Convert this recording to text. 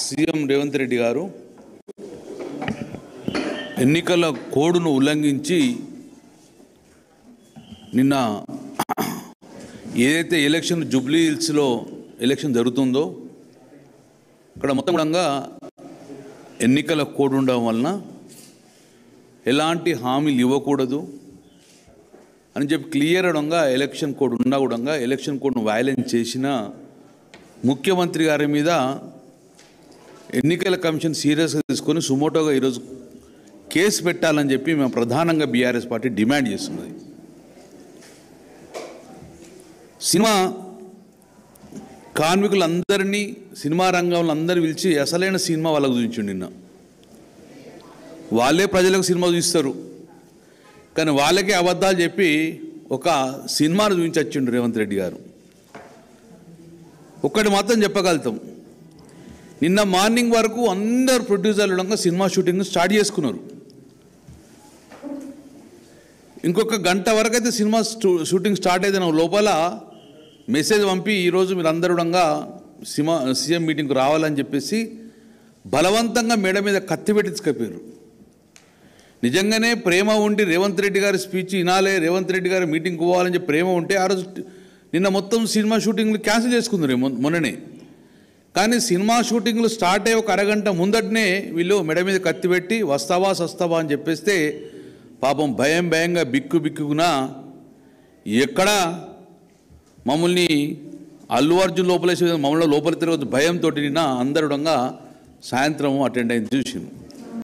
CM Revanth Reddy గారు ఎన్నికల కోడ్ను ఉల్లంఘించి నిన్న ఏదైతే ఎలక్షన్ జూబ్లీ హిల్స్లో ఎలక్షన్ జరుగుతుందో అక్కడ మొత్తం కూడా ఎన్నికల కోడ్ ఉండడం వలన ఎలాంటి హామీలు ఇవ్వకూడదు అని చెప్పి క్లియర్గా ఎలక్షన్ కోడ్ ఉన్నా కూడా ఎలక్షన్ కోడ్ను వైలేట్ చేసిన ముఖ్యమంత్రి గారి మీద ఎన్నికల కమిషన్ సీరియస్గా తీసుకొని సుమోటోగా ఈరోజు కేసు పెట్టాలని చెప్పి మేము ప్రధానంగా బీఆర్ఎస్ పార్టీ డిమాండ్ చేస్తున్నది. సినిమా కార్మికులందరినీ సినిమా రంగంలో అందరూ పిలిచి అసలైన సినిమా వాళ్ళకు చూపించండి. నిన్న వాళ్ళే ప్రజలకు సినిమా చూపిస్తారు, కానీ వాళ్ళకే అబద్ధాలు చెప్పి ఒక సినిమాను చూపించొచ్చిండు రేవంత్ రెడ్డి గారు. ఒక్కటి మాత్రం చెప్పగలుగుతాం, నిన్న మార్నింగ్ వరకు అందరు ప్రొడ్యూసర్లు సినిమా షూటింగ్ స్టార్ట్ చేసుకున్నారు. ఇంకొక గంట వరకు అయితే సినిమా షూటింగ్ స్టార్ట్ అయితే లోపల మెసేజ్ పంపి ఈరోజు మీరు అందరూ సీఎం మీటింగ్కి రావాలని చెప్పేసి బలవంతంగా మేడ మీద కత్తి పెట్టించుకపోయారు. నిజంగానే ప్రేమ ఉండి రేవంత్ రెడ్డి గారి స్పీచ్ వినాలే, రేవంత్ రెడ్డి గారి మీటింగ్కి పోవాలని చెప్పి ప్రేమ ఉంటే ఆ రోజు నిన్న మొత్తం సినిమా షూటింగ్లు క్యాన్సిల్ చేసుకుందరు మొన్ననే. కానీ సినిమా షూటింగ్లు స్టార్ట్ అయ్యే ఒక అరగంట ముందటనే వీళ్ళు మెడ మీద కత్తి పెట్టి వస్తావా సస్తావా అని చెప్పేస్తే పాపం భయంగా బిక్కున ఎక్కడ మమ్మల్ని అల్లు అర్జున్ లోపలేసి మమ్మల్ని లోపల తిరగదు భయంతో నిన్న అందరుడంగా సాయంత్రం అటెండ్ అయింది చూసింది.